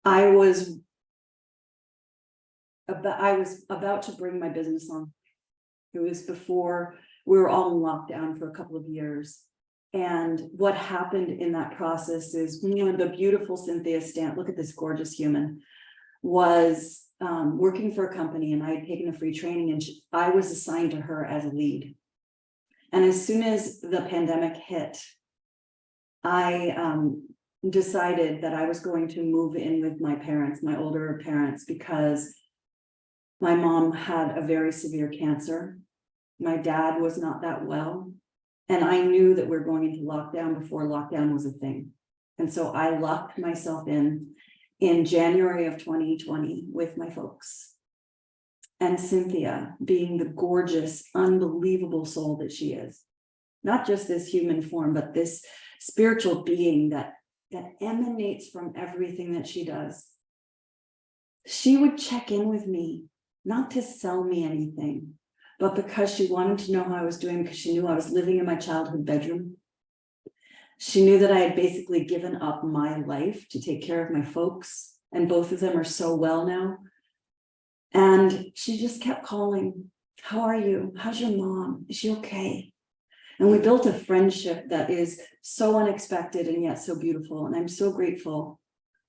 I was about to bring my business on. It was before we were all in lockdown for a couple of years. And what happened in that process is, the beautiful Cynthia Stant, look at this gorgeous human, was working for a company, and I had taken a free training, and I was assigned to her as a lead. And as soon as the pandemic hit, I decided that I was going to move in with my parents, my older parents, because my mom had a very severe cancer. My dad was not that well. And I knew that we were going into lockdown before lockdown was a thing. And so I locked myself in January of 2020 with my folks. And Cynthia, being the gorgeous, unbelievable soul that she is, not just this human form, but this spiritual being that emanates from everything that she does. She would check in with me, not to sell me anything, but because she wanted to know how I was doing, because she knew I was living in my childhood bedroom. She knew that I had basically given up my life to take care of my folks, and both of them are so well now. And she just kept calling. How are you? How's your mom? Is she okay? And we built a friendship that is so unexpected and yet so beautiful. And I'm so grateful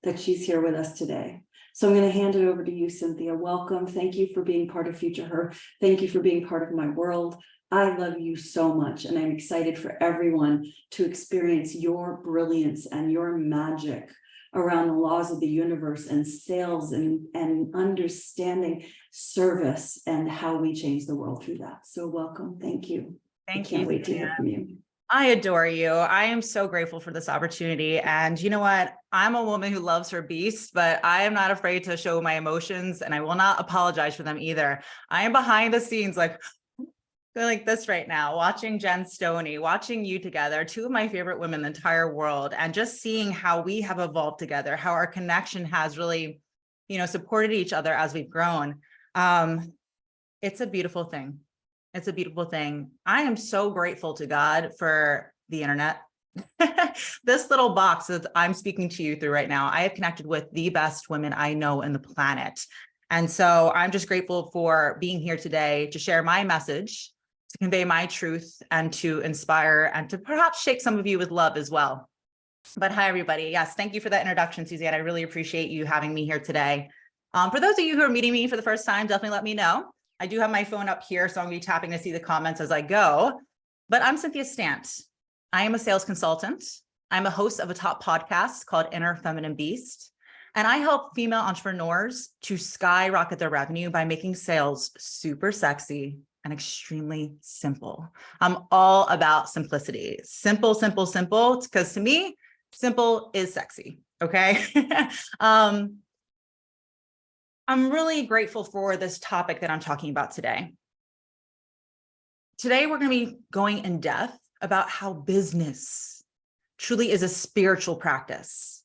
that she's here with us today. So I'm going to hand it over to you, Cynthia. Welcome. Thank you for being part of Future Her. Thank you for being part of my world. I love you so much, and I'm excited for everyone to experience your brilliance and your magic around the laws of the universe and sales and understanding service and how we change the world through that. So welcome. Thank you. Thank you. I can't you, wait to hear from you. I adore you. I am so grateful for this opportunity. And you know what? I'm a woman who loves her beast, but I am not afraid to show my emotions, and I will not apologize for them either. I am behind the scenes like this right now, watching Jen Stoney, watching you together, two of my favorite women in the entire world, and just seeing how we have evolved together, how our connection has really, supported each other as we've grown. It's a beautiful thing. It's a beautiful thing. I am so grateful to God for the internet. This little box that I'm speaking to you through right now, I have connected with the best women I know in the planet. And so I'm just grateful for being here today to share my message, to convey my truth, and to inspire, and to perhaps shake some of you with love as well. But hi, everybody. Yes, thank you for that introduction, Suzanne. I really appreciate you having me here today. For those of you who are meeting me for the first time, definitely let me know. I do have my phone up here, so I'm going to be tapping to see the comments as I go. But I'm Cynthia Stant. I am a sales consultant. I'm a host of a top podcast called Inner Feminine Beast. And I help female entrepreneurs to skyrocket their revenue by making sales super sexy and extremely simple. I'm all about simplicity. Simple, simple, simple, because to me, simple is sexy, okay? I'm really grateful for this topic that I'm talking about today. Today, we're going to be going in depth about how business truly is a spiritual practice.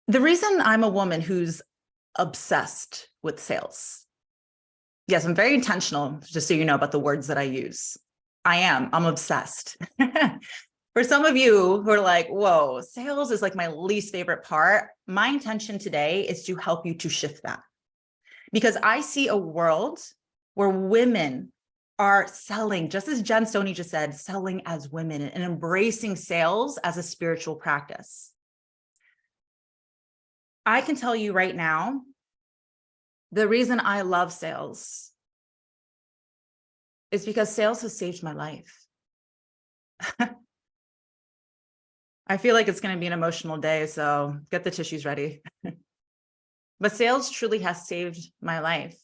The reason I'm a woman who's obsessed with sales. Yes, I'm very intentional, just so you know, about the words that I use. I'm obsessed. For some of you who are like, whoa, sales is like my least favorite part, my intention today is to help you to shift that. Because I see a world where women are selling, just as Jen Stoney just said, selling as women and embracing sales as a spiritual practice. I can tell you right now, the reason I love sales is because sales has saved my life. I feel like it's going to be an emotional day, so get the tissues ready. But sales truly has saved my life.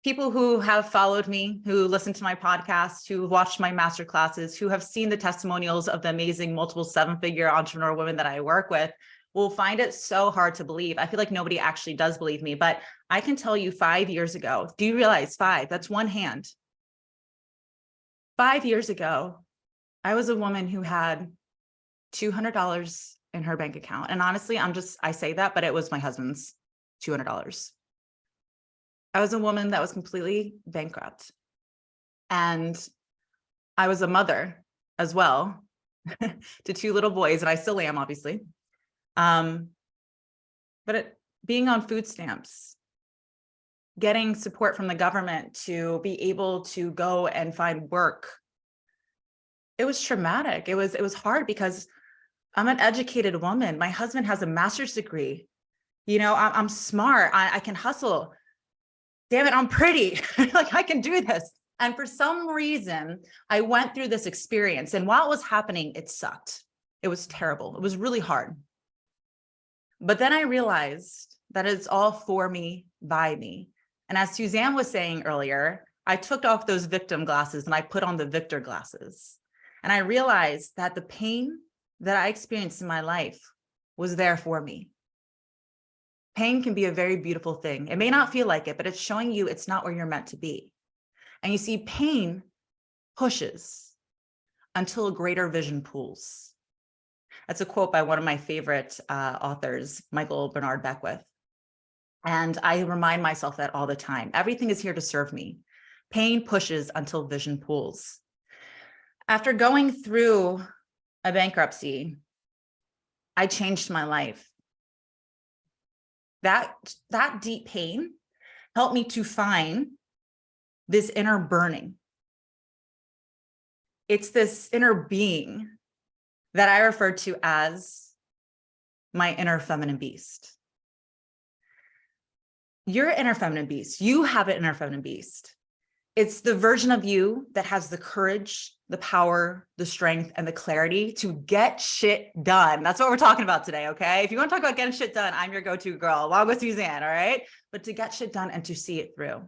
People who have followed me, who listen to my podcast, who watched my masterclasses, who have seen the testimonials of the amazing multiple seven-figure entrepreneur women that I work with, will find it so hard to believe. I feel like nobody actually does believe me, but I can tell you 5 years ago, do you realize 5? That's one hand. 5 years ago, I was a woman who had $200 in her bank account. And honestly, I say that, but it was my husband's $200. I was a woman that was completely bankrupt. And I was a mother as well, to two little boys, and I still am, obviously. Being on food stamps, getting support from the government to be able to go and find work, it was traumatic. It was hard because I'm an educated woman. My husband has a master's degree. I'm smart. I can hustle. Damn it, I'm pretty. Like, I can do this. And for some reason, I went through this experience. And while it was happening, it sucked. It was terrible. It was really hard. But then I realized that it's all for me, by me. And as Suzanne was saying earlier, I took off those victim glasses and I put on the victor glasses. And I realized that the pain that I experienced in my life was there for me. Pain can be a very beautiful thing. It may not feel like it, but it's showing you it's not where you're meant to be. And you see, pain pushes until a greater vision pulls. That's a quote by one of my favorite authors, Michael Bernard Beckwith. And I remind myself that all the time. Everything is here to serve me. Pain pushes until vision pulls. After going through a bankruptcy, I changed my life. That deep pain helped me to find this inner burning. It's this inner being that I refer to as my inner feminine beast. Your inner feminine beast, you have an inner feminine beast. It's the version of you that has the courage, the power, the strength, and the clarity to get shit done. That's what we're talking about today, okay? If you want to talk about getting shit done, I'm your go-to girl, along with Suzanne, all right? But to get shit done and to see it through.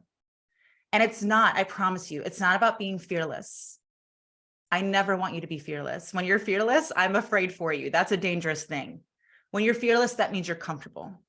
And it's not, I promise you, it's not about being fearless. I never want you to be fearless. When you're fearless, I'm afraid for you. That's a dangerous thing. When you're fearless, that means you're comfortable.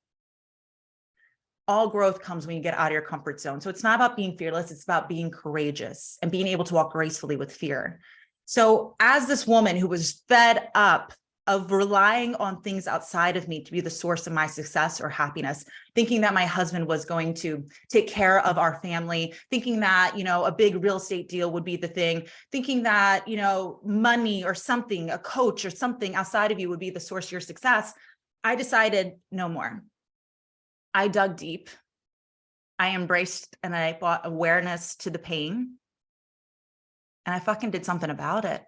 All growth comes when you get out of your comfort zone. So it's not about being fearless. It's about being courageous and being able to walk gracefully with fear. So as this woman who was fed up of relying on things outside of me to be the source of my success or happiness, thinking that my husband was going to take care of our family, thinking that, a big real estate deal would be the thing, thinking that, money or something, a coach or something outside of you would be the source of your success, I decided no more. I dug deep. I embraced and I brought awareness to the pain. And I fucking did something about it.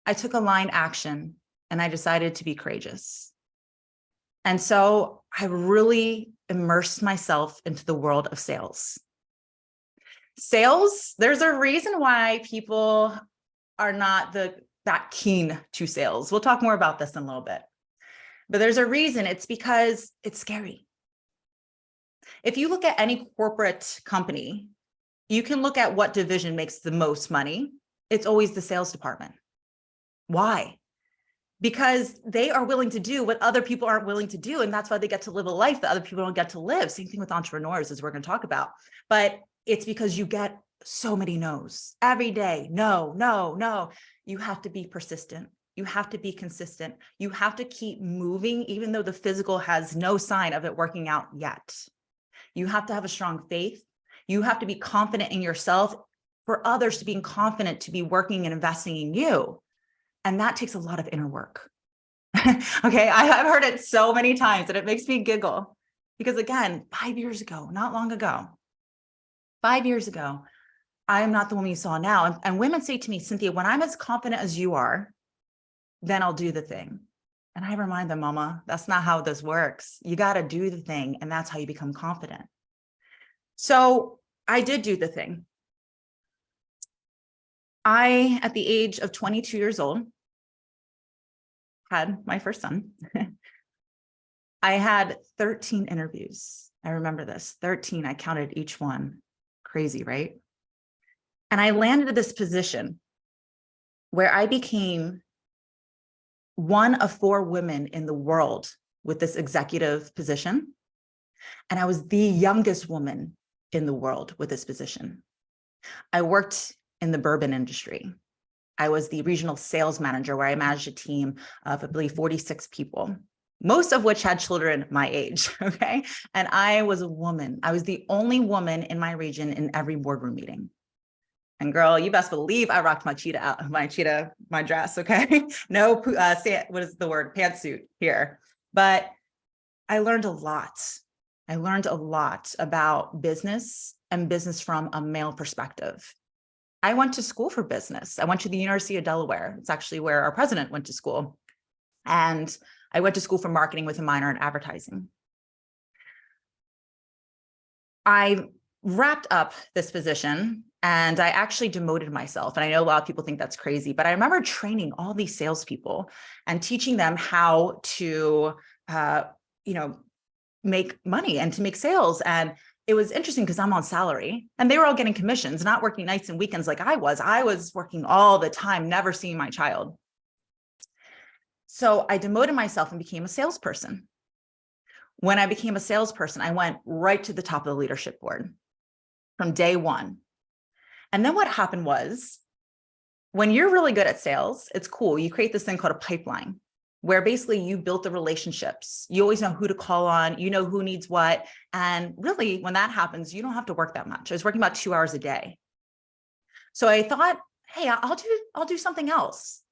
I took aligned action and I decided to be courageous. And so I really immersed myself into the world of sales. Sales, there's a reason why people are not that keen to sales. We'll talk more about this in a little bit. But there's a reason. It's because it's scary. If you look at any corporate company, you can look at what division makes the most money. It's always the sales department. Why? Because they are willing to do what other people aren't willing to do. And that's why they get to live a life that other people don't get to live. Same thing with entrepreneurs, as we're going to talk about. But it's because you get so many no's every day. No, no, no. You have to be persistent. You have to be consistent. You have to keep moving, even though the physical has no sign of it working out yet. You have to have a strong faith. You have to be confident in yourself for others to be confident to be working and investing in you. And that takes a lot of inner work. Okay, I've heard it so many times and it makes me giggle because again, 5 years ago, not long ago, 5 years ago, I am not the woman you saw now. And women say to me, Cynthia, when I'm as confident as you are, then I'll do the thing. And I remind them, Mama, that's not how this works. You got to do the thing. And that's how you become confident. So I did do the thing. At the age of 22 years old, had my first son. I had 13 interviews. I remember this, 13. I counted each one. Crazy, right? And I landed at this position where I became one of 4 women in the world with this executive position. And I was the youngest woman in the world with this position. I worked in the bourbon industry. I was the regional sales manager where I managed a team of, I believe, 46 people, most of which had children my age, okay? And I was a woman. I was the only woman in my region in every boardroom meeting. And girl, you best believe I rocked my dress. Okay. No, what is the word? Pantsuit here. But I learned a lot. I learned a lot about business and business from a male perspective. I went to school for business. I went to the University of Delaware. It's actually where our president went to school. And I went to school for marketing with a minor in advertising. I wrapped up this position and I actually demoted myself. And I know a lot of people think that's crazy, but I remember training all these salespeople and teaching them how to, make money and to make sales. And it was interesting because I'm on salary and they were all getting commissions, not working nights and weekends like I was. I was working all the time, never seeing my child. So I demoted myself and became a salesperson. When I became a salesperson, I went right to the top of the leadership board from day one. And then what happened was, when you're really good at sales, it's cool. You create this thing called a pipeline, where basically you build the relationships. You always know who to call on, you know who needs what. And really, when that happens, you don't have to work that much. I was working about 2 hours a day. So I thought, hey, I'll do something else.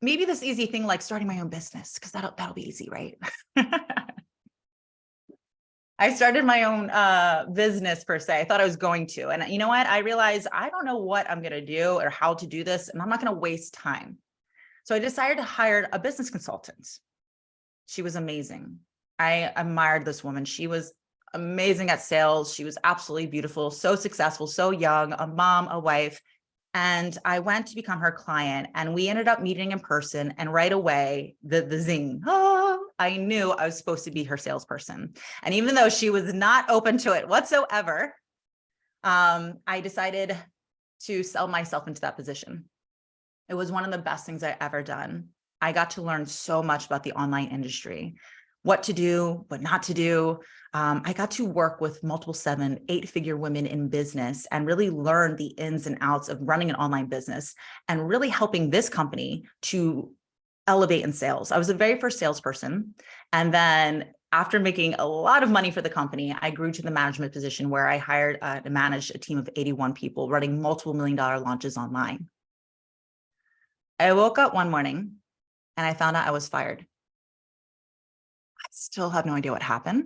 Maybe this easy thing like starting my own business, because that'll be easy, right? I started my own business per se. I thought I was going to. And you know what? I realized I don't know what I'm going to do or how to do this, and I'm not going to waste time. So I decided to hire a business consultant. She was amazing. I admired this woman. She was amazing at sales. She was absolutely beautiful, so successful, so young, a mom, a wife. And I went to become her client and we ended up meeting in person, and right away, the zing, I knew I was supposed to be her salesperson. And even though she was not open to it whatsoever, I decided to sell myself into that position. It was one of the best things I ever done. I got to learn so much about the online industry, what to do, what not to do. I got to work with multiple 7, 8-figure women in business and really learn the ins and outs of running an online business and really helping this company to elevate in sales. I was the very first salesperson. And then after making a lot of money for the company, I grew to the management position where I hired to manage a team of 81 people running multiple $1 million launches online. I woke up one morning and I found out I was fired. I still have no idea what happened,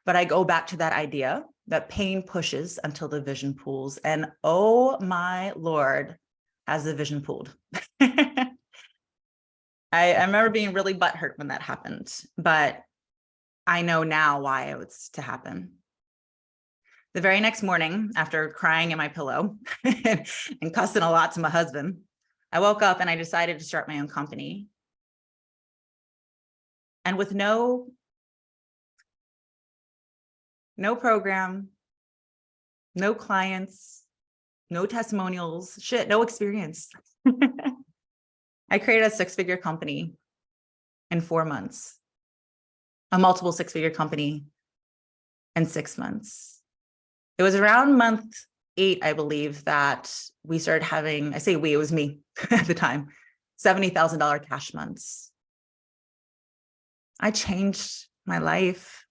but I go back to that idea that pain pushes until the vision pools. And oh my Lord, has the vision pooled. I remember being really butthurt when that happened, but I know now why it was to happen. The very next morning, after crying in my pillow and cussing a lot to my husband, I woke up and I decided to start my own company. And with no program, no clients, no testimonials, no experience. I created a 6-figure company in 4 months, a multiple 6-figure company in 6 months. It was around month 8, I believe, that we started having, I say we, it was me at the time, $70,000 cash months. I changed my life.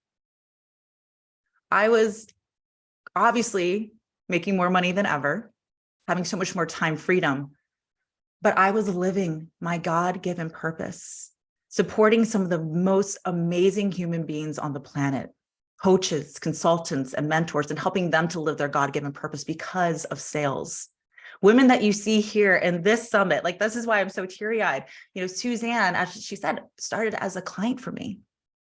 I was obviously making more money than ever, having so much more time freedom, but I was living my God-given purpose, supporting some of the most amazing human beings on the planet, coaches, consultants, and mentors, and helping them to live their God-given purpose because of sales. Women that you see here in this summit, like this is why I'm so teary-eyed. You know, Suzanne, as she said, started as a client for me.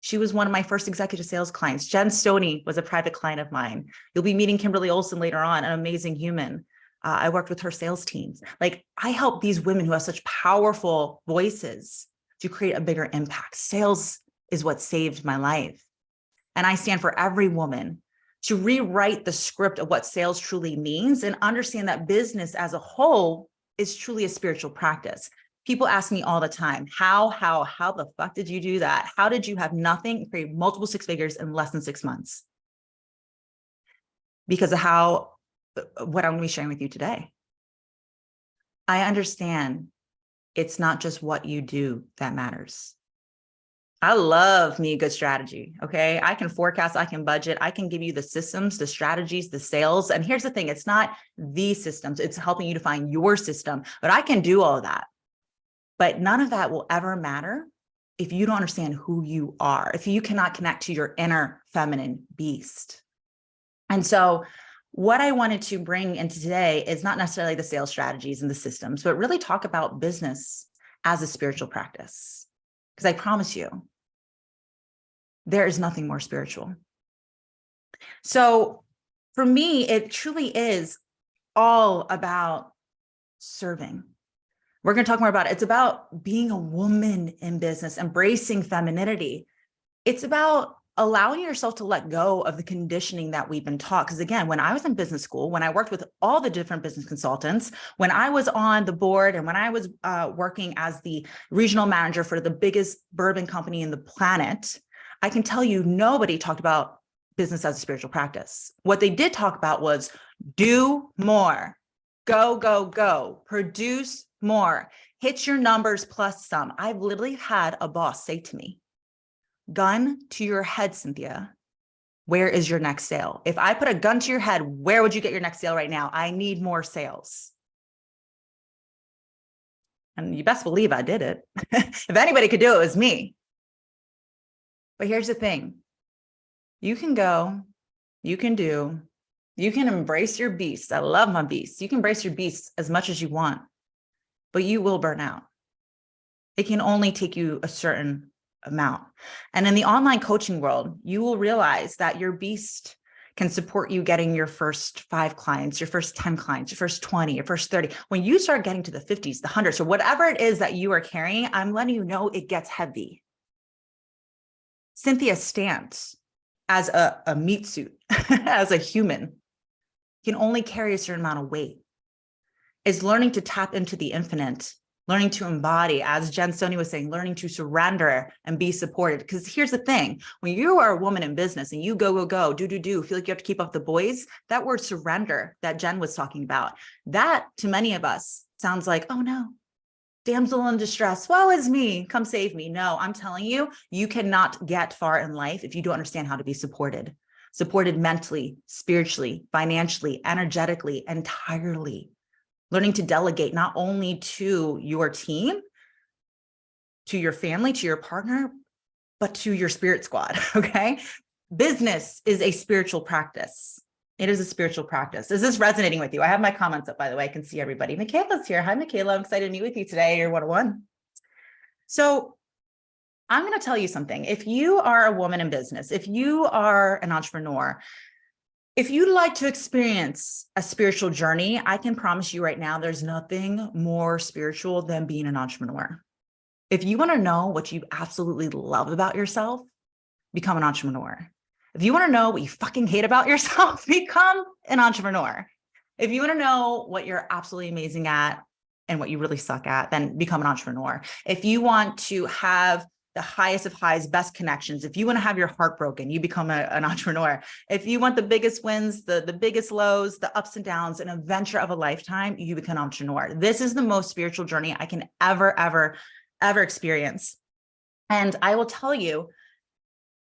She was one of my first executive sales clients. Jen Stoney was a private client of mine. You'll be meeting Kimberly Olson later on, an amazing human. I worked with her sales teams. Like, I help these women who have such powerful voices to create a bigger impact. Sales is what saved my life. And I stand for every woman to rewrite the script of what sales truly means and understand that business as a whole is truly a spiritual practice. People ask me all the time, how the fuck did you do that? How did you have nothing and create multiple 6 figures in less than 6 months? Because of what I'm going to be sharing with you today. I understand it's not just what you do that matters. I love me a good strategy. Okay. I can forecast, I can budget, I can give you the systems, the strategies, the sales. And here's the thing, it's not the systems, it's helping you to find your system, but I can do all of that. But none of that will ever matter if you don't understand who you are, if you cannot connect to your inner feminine beast. And so what I wanted to bring into today is not necessarily the sales strategies and the systems, but really talk about business as a spiritual practice. Because I promise you, there is nothing more spiritual. So for me, it truly is all about serving. We're going to talk more about it. It's about being a woman in business, embracing femininity. It's about allowing yourself to let go of the conditioning that we've been taught. Because again, when I was in business school, when I worked with all the different business consultants, when I was on the board and when I was working as the regional manager for the biggest bourbon company in the planet, I can tell you nobody talked about business as a spiritual practice. What they did talk about was do more, go, go, go, produce more, hit your numbers plus some. I've literally had a boss say to me, gun to your head, Cynthia, where is your next sale? If I put a gun to your head, where would you get your next sale right now? I need more sales. And you best believe I did it. If anybody could do it, it was me. But here's the thing. You can go, you can do, you can embrace your beast. I love my beast. You can embrace your beast as much as you want, but you will burn out. It can only take you a certain amount. And in the online coaching world, you will realize that your beast can support you getting your first 5 clients, your first 10 clients, your first 20, your first 30. When you start getting to the 50s, the 100s, or whatever it is that you are carrying, I'm letting you know it gets heavy. Cynthia Stant, as a meat suit, as a human, can only carry a certain amount of weight, is learning to tap into the infinite, learning to embody, as Jen Stoney was saying, learning to surrender and be supported. Because here's the thing, when you are a woman in business and you go, go, go, do, feel like you have to keep up the boys, that word surrender that Jen was talking about, that to many of us sounds like, oh no, damsel in distress, woe is me, come save me. No, I'm telling you, you cannot get far in life if you don't understand how to be supported mentally, spiritually, financially, energetically, entirely. Learning to delegate not only to your team, to your family, to your partner, but to your spirit squad, okay? Business is a spiritual practice. It is a spiritual practice. Is this resonating with you? I have my comments up, by the way. I can see everybody. Michaela's here. Hi, Michaela. I'm excited to meet with you today. You're 101. So I'm going to tell you something. If you are a woman in business, if you are an entrepreneur, if you'd like to experience a spiritual journey, I can promise you right now, there's nothing more spiritual than being an entrepreneur. If you want to know what you absolutely love about yourself, become an entrepreneur. If you want to know what you fucking hate about yourself, become an entrepreneur. If you want to know what you're absolutely amazing at and what you really suck at, then become an entrepreneur. If you want to have the highest of highs, best connections, if you want to have your heart broken, you become an entrepreneur. If you want the biggest wins, the biggest lows, the ups and downs, an adventure of a lifetime, you become an entrepreneur. This is the most spiritual journey I can ever experience. And I will tell you,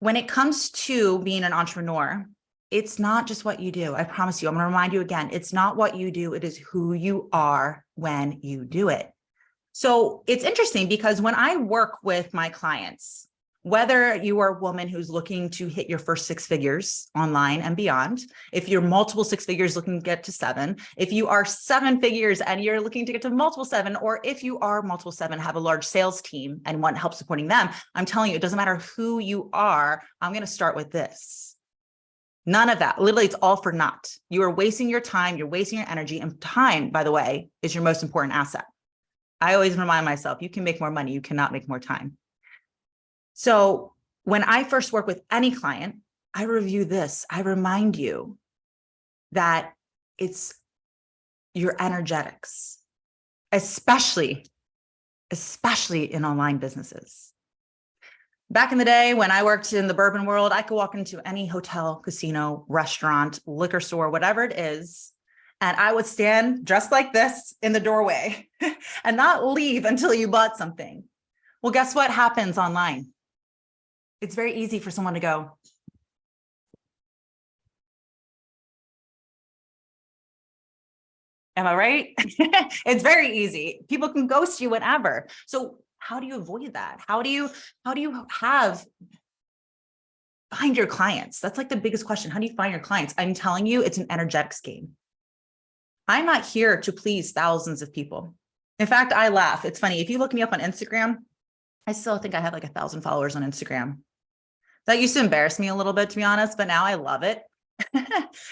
when it comes to being an entrepreneur, it's not just what you do. I promise you, I'm going to remind you again, it's not what you do. It is who you are when you do it. So it's interesting because when I work with my clients, whether you are a woman who's looking to hit your first 6 figures online and beyond, if you're multiple 6 figures looking to get to 7, if you are 7 figures and you're looking to get to multiple 7, or if you are multiple 7, have a large sales team and want help supporting them, I'm telling you, it doesn't matter who you are. I'm going to start with this. None of that. Literally, it's all for naught. You are wasting your time. You're wasting your energy. And time, by the way, is your most important asset. I always remind myself, you can make more money. You cannot make more time. So when I first work with any client, I review this. I remind you that it's your energetics, especially in online businesses. Back in the day when I worked in the bourbon world, I could walk into any hotel, casino, restaurant, liquor store, whatever it is, and I would stand dressed like this in the doorway and not leave until you bought something. Well, guess what happens online? It's very easy for someone to go, am I right? It's very easy. People can ghost you whenever. So how do you avoid that? How do you find your clients? That's like the biggest question. How do you find your clients? I'm telling you, it's an energetics game. I'm not here to please thousands of people. In fact, I laugh. It's funny. If you look me up on Instagram, I still think I have like 1,000 followers on Instagram. That used to embarrass me a little bit, to be honest, but now I love it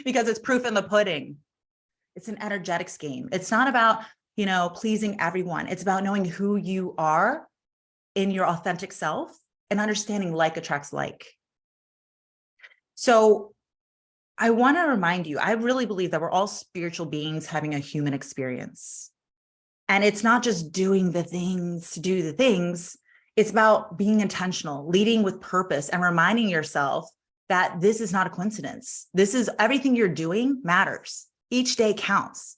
because it's proof in the pudding. It's an energetics game. It's not about, pleasing everyone. It's about knowing who you are in your authentic self and understanding like attracts like. So I want to remind you, I really believe that we're all spiritual beings having a human experience. And it's not just doing the things to do the things. It's about being intentional, leading with purpose, and reminding yourself that this is not a coincidence. This is everything you're doing matters. Each day counts.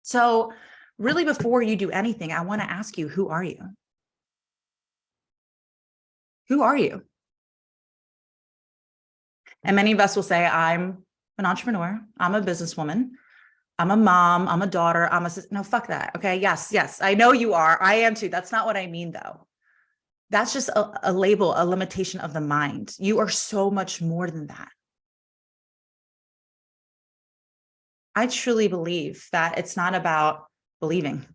So really, before you do anything, I want to ask you, who are you? Who are you? And many of us will say, I'm an entrepreneur. I'm a businesswoman. I'm a mom. I'm a daughter. I'm a sister. No, fuck that. Okay. Yes. I know you are. I am too. That's not what I mean, though. That's just a label, a limitation of the mind. You are so much more than that. I truly believe that it's not about believing.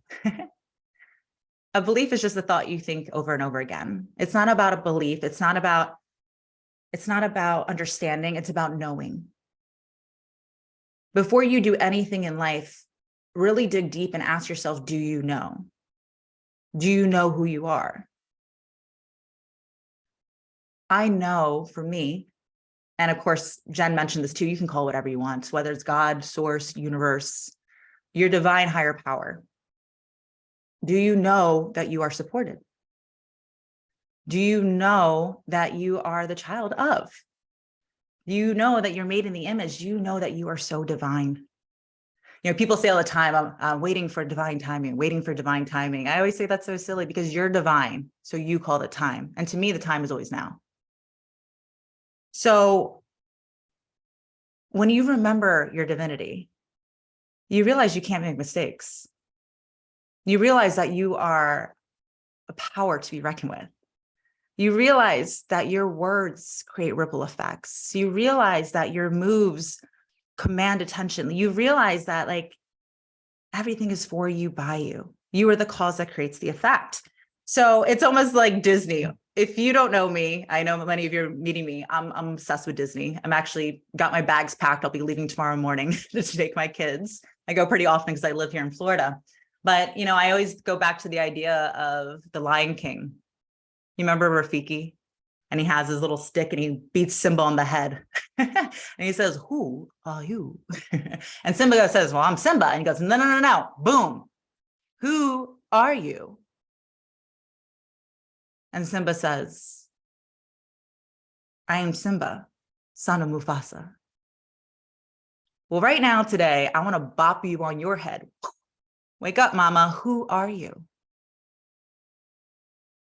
A belief is just a thought you think over and over again. It's not about a belief. It's not about understanding. It's about knowing. Before you do anything in life, really dig deep and ask yourself, do you know? Do you know who you are? I know for me, and of course, Jen mentioned this too, you can call whatever you want, whether it's God, source, universe, your divine higher power. Do you know that you are supported? Do you know that you are the child of? Do you know that you're made in the image? Do you know that you are so divine? People say all the time, I'm waiting for divine timing, waiting for divine timing. I always say that's so silly because you're divine. So you call it time. And to me, the time is always now. So when you remember your divinity, you realize you can't make mistakes. You realize that you are a power to be reckoned with. You realize that your words create ripple effects. You realize that your moves command attention. You realize that everything is for you, by you. You are the cause that creates the effect. So it's almost like Disney. If you don't know me, I know many of you are meeting me. I'm obsessed with Disney. I'm actually got my bags packed. I'll be leaving tomorrow morning to take my kids. I go pretty often because I live here in Florida. But, I always go back to the idea of the Lion King. You remember Rafiki? And he has his little stick and he beats Simba on the head. And he says, who are you? And Simba says, well, I'm Simba. And he goes, no. Boom. Who are you? And Simba says, I am Simba, son of Mufasa. Well, right now, today, I want to bop you on your head. Wake up, mama. Who are you?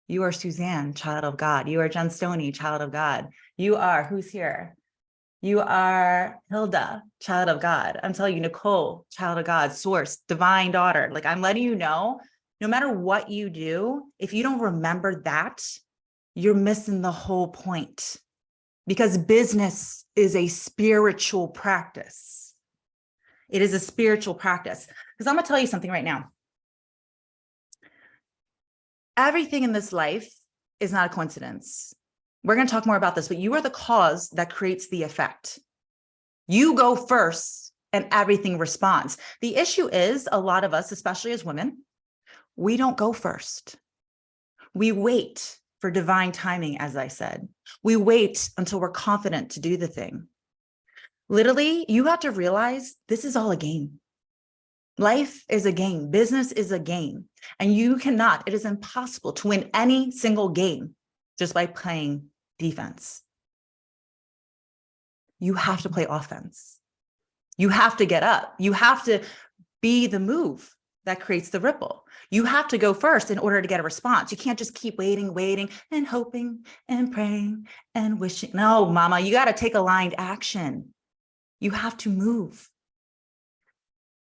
You are Suzanne, child of God. You are Jen Stoney, child of God. You are, who's here? You are Hilda, child of God. I'm telling you, Nicole, child of God, source, divine daughter. I'm letting you know, no matter what you do, if you don't remember that, you're missing the whole point. Because business is a spiritual practice. It is a spiritual practice. Because I'm going to tell you something right now. Everything in this life is not a coincidence. We're going to talk more about this, but you are the cause that creates the effect. You go first and everything responds. The issue is a lot of us, especially as women, we don't go first. We wait for divine timing, as I said. We wait until we're confident to do the thing. Literally, you have to realize this is all a game. Life is a game. Business is a game. And it is impossible to win any single game just by playing defense. You have to play offense. You have to get up. You have to be the move that creates the ripple. You have to go first in order to get a response. You can't just keep waiting and hoping and praying and wishing. No, mama, you got to take aligned action. You have to move.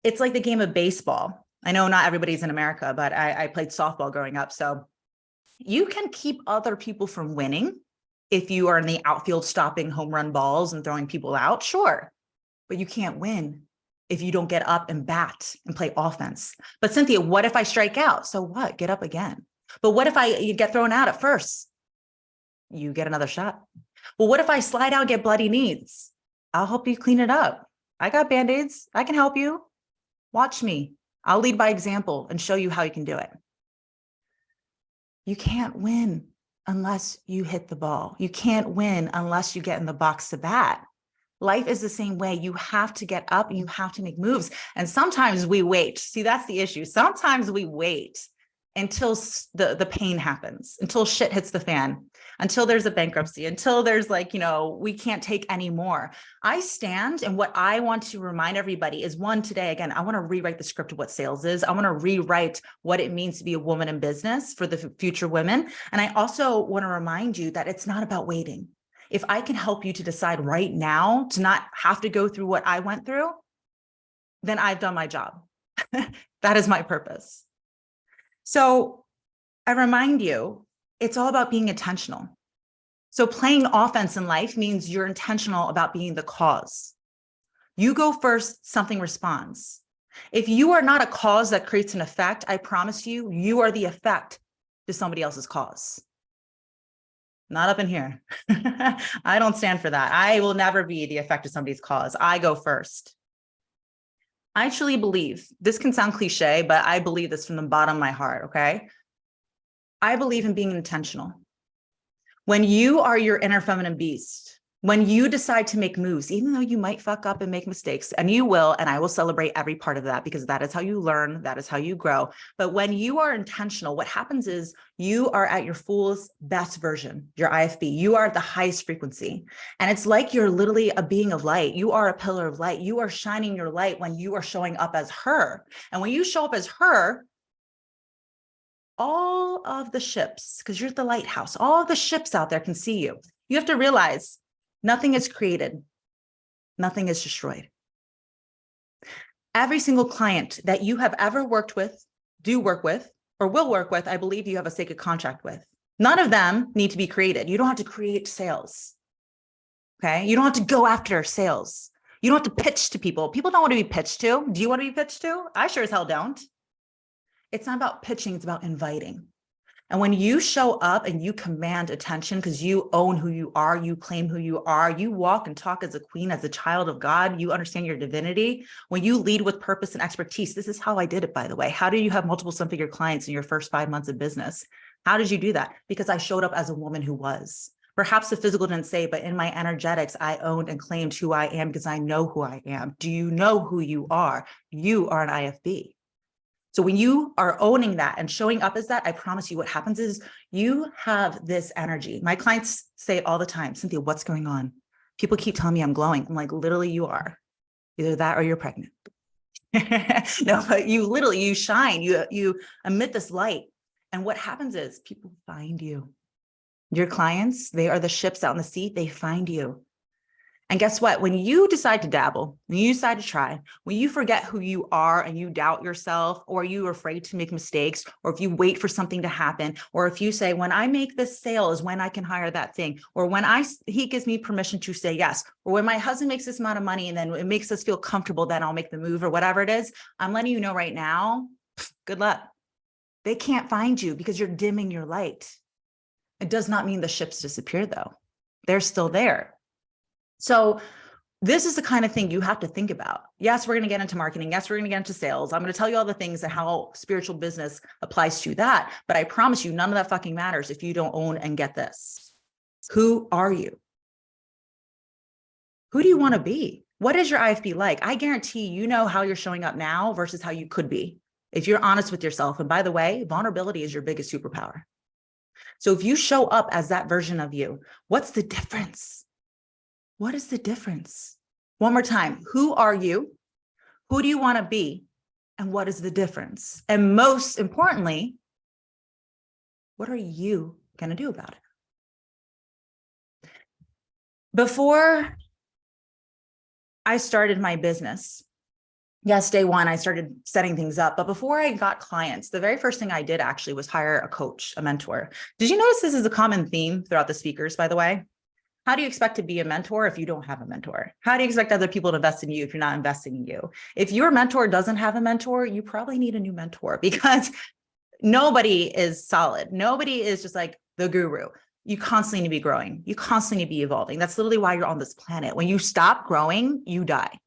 It's like the game of baseball. I know not everybody's in America, but I played softball growing up. So you can keep other people from winning if you are in the outfield stopping home run balls and throwing people out, sure. But you can't win if you don't get up and bat and play offense. But Cynthia, what if I strike out? So what? Get up again. But what if you get thrown out at first? You get another shot. Well, what if I slide out and get bloody knees? I'll help you clean it up. I got Band-Aids. I can help you. Watch me. I'll lead by example and show you how you can do it. You can't win unless you hit the ball. You can't win unless you get in the box to bat. Life is the same way. You have to get up and you have to make moves. And sometimes we wait. See, that's the issue. Sometimes we wait until the pain happens, until shit hits the fan, until there's a bankruptcy, until there's like, we can't take any more. I stand, and what I want to remind everybody is, one, today, again, I want to rewrite the script of what sales is. I want to rewrite what it means to be a woman in business for the future women. And I also want to remind you that it's not about waiting. If I can help you to decide right now to not have to go through what I went through, then I've done my job. That is my purpose. So I remind you, it's all about being intentional. So playing offense in life means you're intentional about being the cause. You go first, something responds. If you are not a cause that creates an effect, I promise you, you are the effect to somebody else's cause. Not up in here. I don't stand for that. I will never be the effect of somebody's cause. I go first. I truly believe, this can sound cliche, but I believe this from the bottom of my heart, okay? I believe in being intentional. When you are your inner feminine beast, when you decide to make moves, even though you might fuck up and make mistakes, and you will, and I will celebrate every part of that because that is how you learn, that is how you grow. But when you are intentional, what happens is you are at your fullest best version, your IFB. You are at the highest frequency. And it's like you're literally a being of light. You are a pillar of light. You are shining your light when you are showing up as her. And when you show up as her, all of the ships, because you're the lighthouse, all of the ships out there can see you. You have to realize nothing is created. Nothing is destroyed. Every single client that you have ever worked with, do work with, or will work with, I believe you have a sacred contract with. None of them need to be created. You don't have to create sales. Okay? You don't have to go after sales. You don't have to pitch to people. People don't want to be pitched to. Do you want to be pitched to? I sure as hell don't. It's not about pitching, it's about inviting. And when you show up and you command attention because you own who you are, you claim who you are, you walk and talk as a queen, as a child of God, you understand your divinity. When you lead with purpose and expertise, this is how I did it, by the way. How do you have multiple seven-figure clients in your first 5 months of business? How did you do that? Because I showed up as a woman who was. Perhaps the physical didn't say, but in my energetics, I owned and claimed who I am because I know who I am. Do you know who you are? You are an IFB. So when you are owning that and showing up as that, I promise you what happens is you have this energy. My clients say it all the time, Cynthia, what's going on? People keep telling me I'm glowing. I'm like, literally you are. Either that or you're pregnant. No, but you shine, you emit this light. And what happens is people find you. Your clients, they are the ships out in the sea, they find you. And guess what? When you decide to dabble, when you decide to try, when you forget who you are and you doubt yourself, or you're afraid to make mistakes, or if you wait for something to happen, or if you say, when I make this sale is when I can hire that thing, or when he gives me permission to say yes, or when my husband makes this amount of money and then it makes us feel comfortable, then I'll make the move or whatever it is. I'm letting you know right now, good luck. They can't find you because you're dimming your light. It does not mean the ships disappeared though. They're still there. So this is the kind of thing you have to think about. Yes, we're going to get into marketing. Yes, we're going to get into sales. I'm going to tell you all the things and how spiritual business applies to that. But I promise you, none of that fucking matters if you don't own and get this. Who are you? Who do you want to be? What is your IFB like? I guarantee you know how you're showing up now versus how you could be if you're honest with yourself. And by the way, vulnerability is your biggest superpower. So if you show up as that version of you, what's the difference? What is the difference? One more time. Who are you? Who do you want to be? And what is the difference? And most importantly, what are you going to do about it? Before I started my business, yes, day one, I started setting things up. But before I got clients, the very first thing I did actually was hire a coach, a mentor. Did you notice this is a common theme throughout the speakers, by the way? How do you expect to be a mentor if you don't have a mentor? How do you expect other people to invest in you if you're not investing in you? If your mentor doesn't have a mentor, you probably need a new mentor, because nobody is solid. Nobody is just like the guru. You constantly need to be growing. You constantly need to be evolving. That's literally why you're on this planet. When you stop growing, you die.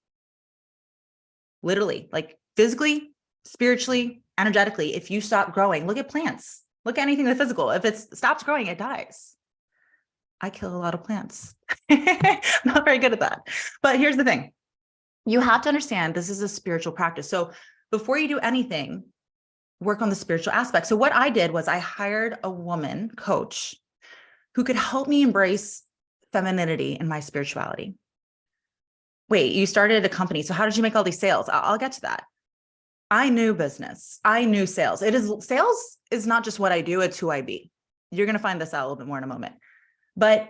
Literally, like physically, spiritually, energetically. If you stop growing, look at plants. Look at anything that's physical. If it stops growing, it dies. I kill a lot of plants. Not very good at that. But here's the thing. You have to understand this is a spiritual practice. So before you do anything, work on the spiritual aspect. So what I did was I hired a woman coach who could help me embrace femininity in my spirituality. Wait, you started a company. So how did you make all these sales? I'll get to that. I knew business. I knew sales. Sales is not just what I do, it's who I be. You're going to find this out a little bit more in a moment. But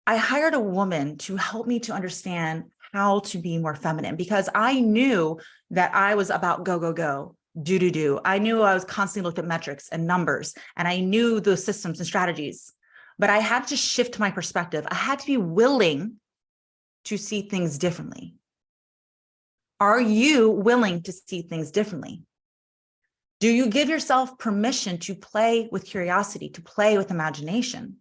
I hired a woman to help me to understand how to be more feminine, because I knew that I was about go, go, go, do, do, do. I knew I was constantly looking at metrics and numbers, and I knew those systems and strategies, but I had to shift my perspective. I had to be willing to see things differently. Are you willing to see things differently? Do you give yourself permission to play with curiosity, to play with imagination?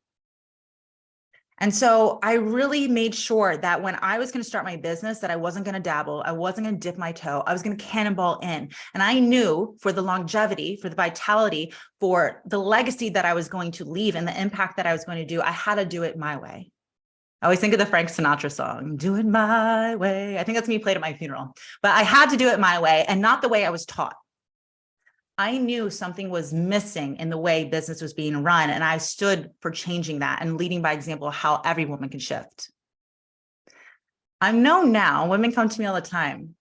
And so I really made sure that when I was going to start my business, that I wasn't going to dabble. I wasn't going to dip my toe. I was going to cannonball in. And I knew for the longevity, for the vitality, for the legacy that I was going to leave and the impact that I was going to do, I had to do it my way. I always think of the Frank Sinatra song, "Do It My Way." I think that's me played at my funeral, but I had to do it my way and not the way I was taught. I knew something was missing in the way business was being run, and I stood for changing that and leading by example of how every woman can shift. I'm known now, women come to me all the time.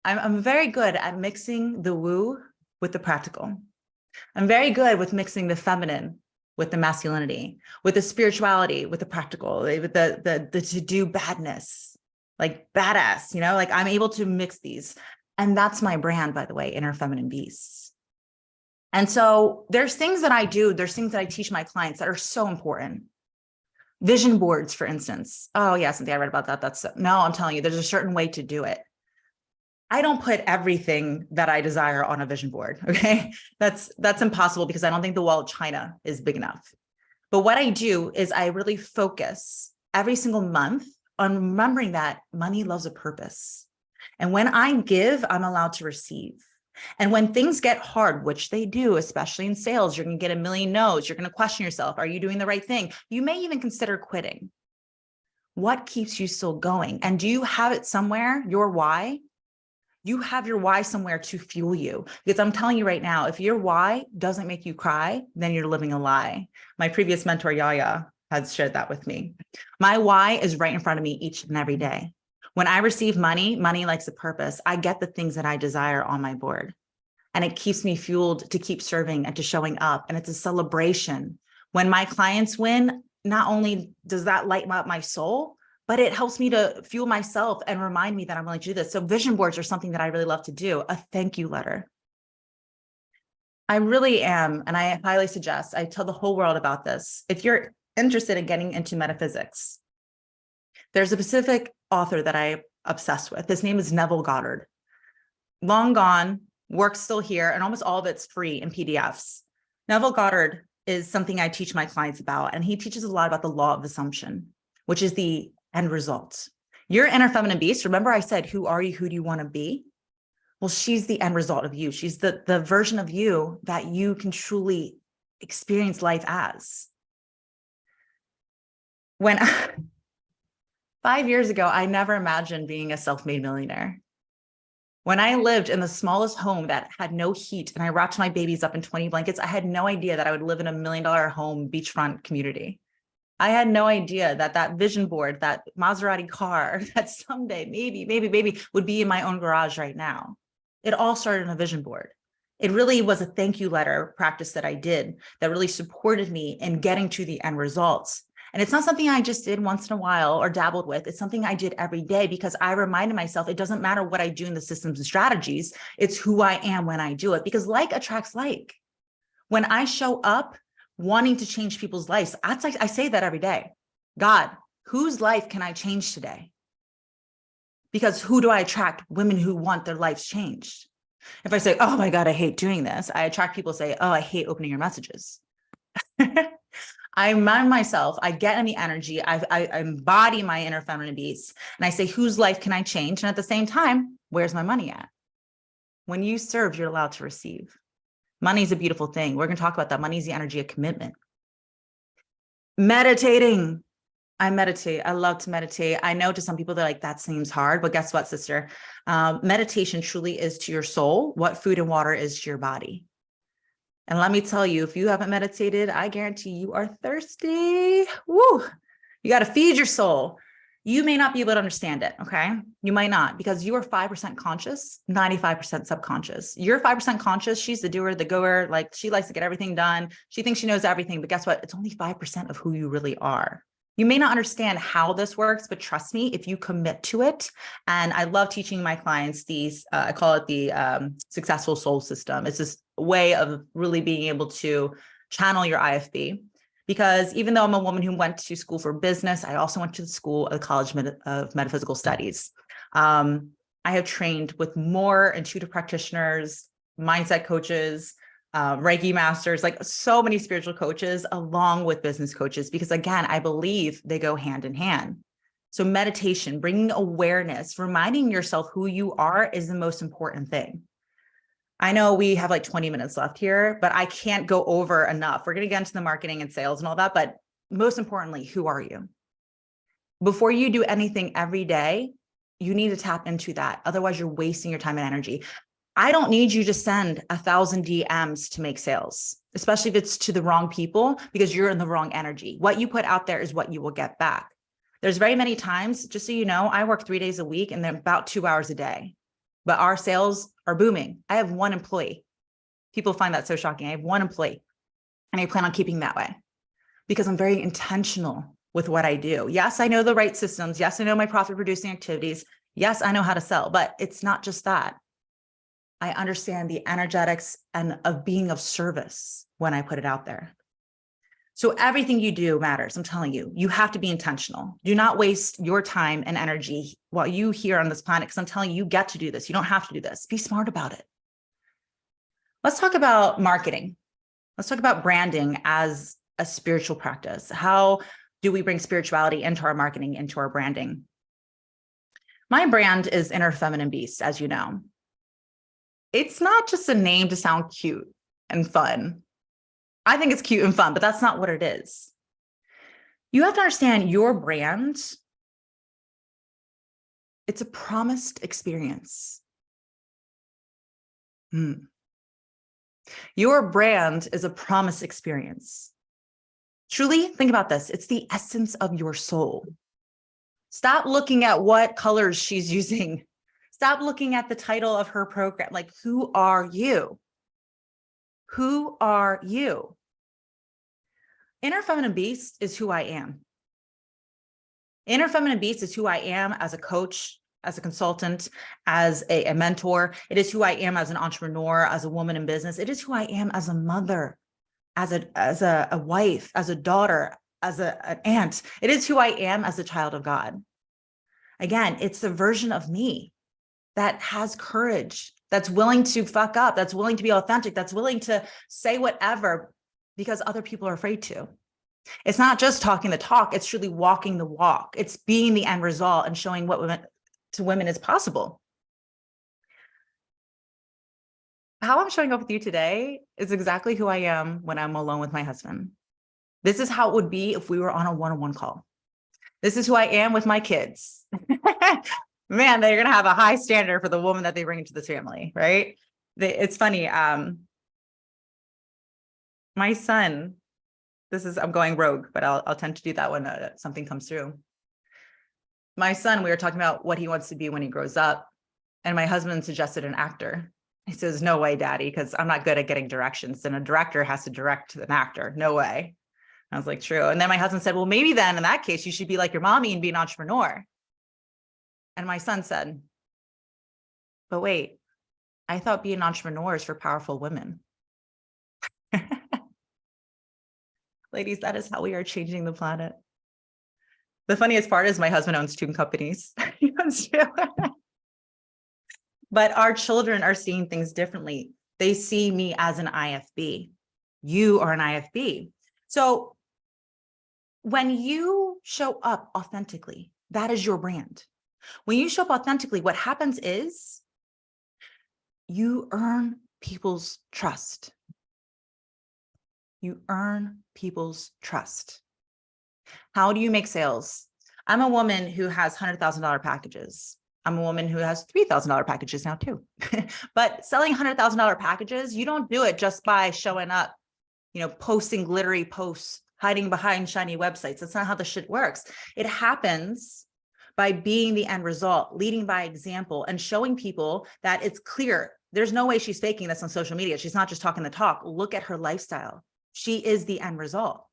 I'm very good at mixing the woo with the practical. I'm very good with mixing the feminine with the masculinity, with the spirituality, with the practical, with the to-do badness, like badass, like I'm able to mix these. And that's my brand, by the way, Inner Feminine Beasts. And so there's things that I do, there's things that I teach my clients that are so important. Vision boards, for instance. Oh yeah, Cynthia, I read about that. No, I'm telling you, there's a certain way to do it. I don't put everything that I desire on a vision board, okay? That's impossible, because I don't think the wall of China is big enough. But what I do is I really focus every single month on remembering that money loves a purpose. And when I give, I'm allowed to receive. And when things get hard, which they do, especially in sales, you're going to get a million no's. You're going to question yourself. Are you doing the right thing? You may even consider quitting. What keeps you still going? And do you have it somewhere, your why? You have your why somewhere to fuel you. Because I'm telling you right now, if your why doesn't make you cry, then you're living a lie. My previous mentor, Yaya, has shared that with me. My why is right in front of me each and every day. When I receive money, money likes a purpose. I get the things that I desire on my board. And it keeps me fueled to keep serving and to showing up. And it's a celebration. When my clients win, not only does that light up my soul, but it helps me to fuel myself and remind me that I'm willing to do this. So vision boards are something that I really love to do. A thank you letter. I really am. And I highly suggest, I tell the whole world about this. If you're interested in getting into metaphysics, there's a specific author that I'm obsessed with. His name is Neville Goddard. Long gone, work's still here, and almost all of it's free in PDFs. Neville Goddard is something I teach my clients about, and he teaches a lot about the law of assumption, which is the end result. Your inner feminine beast, remember I said, who are you? Who do you want to be? Well, she's the end result of you. She's the version of you that you can truly experience life as. When 5 years ago, I never imagined being a self-made millionaire. When I lived in the smallest home that had no heat and I wrapped my babies up in 20 blankets, I had no idea that I would live in $1 million home beachfront community. I had no idea that that vision board, that Maserati car, that someday maybe would be in my own garage right now. It all started on a vision board. It really was a thank you letter practice that I did that really supported me in getting to the end results. And it's not something I just did once in a while or dabbled with. It's something I did every day because I reminded myself it doesn't matter what I do in the systems and strategies. It's who I am when I do it, because like attracts like. When I show up wanting to change people's lives, I say that every day. God, whose life can I change today? Because who do I attract? Women who want their lives changed. If I say, oh my God, I hate doing this, I attract people who say, oh, I hate opening your messages. I remind myself, I get in the energy, I embody my inner feminine beast, and I say, whose life can I change? And at the same time, where's my money at? When you serve, you're allowed to receive. Money is a beautiful thing. We're going to talk about that. Money is the energy of commitment. Meditating. I meditate. I love to meditate. I know to some people they're like, that seems hard, but guess what, sister? Meditation truly is to your soul what food and water is to your body. And let me tell you, if you haven't meditated, I guarantee you are thirsty. Woo! You got to feed your soul. You may not be able to understand it, okay? You might not, because you are 5% conscious, 95% subconscious. You're 5% conscious. She's the doer, the goer. Like, she likes to get everything done. She thinks she knows everything, but guess what? It's only 5% of who you really are. You may not understand how this works, but trust me, if you commit to it, and I love teaching my clients these, I call it the successful soul system. It's this way of really being able to channel your IFB. Because even though I'm a woman who went to school for business, I also went to the school of College of Metaphysical Studies. I have trained with more intuitive practitioners, mindset coaches, Reiki masters, like so many spiritual coaches, along with business coaches, because again, I believe they go hand in hand. So meditation, bringing awareness, reminding yourself who you are is the most important thing. I know we have like 20 minutes left here, but I can't go over enough. We're going to get into the marketing and sales and all that, but most importantly, who are you? Before you do anything every day, you need to tap into that. Otherwise, you're wasting your time and energy. I don't need you to send 1,000 DMs to make sales, especially if it's to the wrong people, because you're in the wrong energy. What you put out there is what you will get back. There's very many times, just so you know, I work 3 days a week and then about 2 hours a day, but our sales are booming. I have one employee. People find that so shocking. I have one employee and I plan on keeping that way because I'm very intentional with what I do. Yes, I know the right systems. Yes, I know my profit producing activities. Yes, I know how to sell, but it's not just that. I understand the energetics and of being of service when I put it out there. So everything you do matters. I'm telling you, you have to be intentional. Do not waste your time and energy while you here on this planet, because I'm telling you, you get to do this. You don't have to do this. Be smart about it. Let's talk about marketing. Let's talk about branding as a spiritual practice. How do we bring spirituality into our marketing, into our branding? My brand is Inner Feminine Beast, as you know. It's not just a name to sound cute and fun. I think it's cute and fun, but that's not what it is. You have to understand your brand. It's a promised experience. Your brand is a promised experience. Truly, think about this. It's the essence of your soul. Stop looking at what colors she's using. Stop looking at the title of her program. Like, who are you? Who are you? Inner Feminine Beast is who I am. Inner Feminine Beast is who I am as a coach, as a consultant, as a mentor. It is who I am as an entrepreneur, as a woman in business. It is who I am as a mother, as a wife, as a daughter, as an aunt. It is who I am as a child of God. Again, it's the version of me that has courage, that's willing to fuck up, that's willing to be authentic, that's willing to say whatever because other people are afraid to. It's not just talking the talk, it's truly walking the walk. It's being the end result and showing what women is possible. How I'm showing up with you today is exactly who I am when I'm alone with my husband. This is how it would be if we were on a one-on-one call. This is who I am with my kids. Man, they're going to have a high standard for the woman that they bring into this family, right? It's funny. My son, I'm going rogue, but I'll tend to do that when something comes through. My son, we were talking about what he wants to be when he grows up. And my husband suggested an actor. He says, no way, daddy, because I'm not good at getting directions. And a director has to direct an actor. No way. I was like, true. And then my husband said, well, maybe then in that case, you should be like your mommy and be an entrepreneur. And my son said, but wait, I thought being an entrepreneur is for powerful women. Ladies, that is how we are changing the planet. The funniest part is my husband owns 2 companies. He owns 2. But our children are seeing things differently. They see me as an IFB. You are an IFB. So when you show up authentically, that is your brand. When you show up authentically, what happens is you earn people's trust. You earn people's trust. How do you make sales? I'm a woman who has $100,000 packages. I'm a woman who has $3,000 packages now too. But selling $100,000 packages, you don't do it just by showing up, posting glittery posts, hiding behind shiny websites. That's not how the shit works. It happens by being the end result, leading by example, and showing people that it's clear. There's no way she's faking this on social media. She's not just talking the talk. Look at her lifestyle. She is the end result.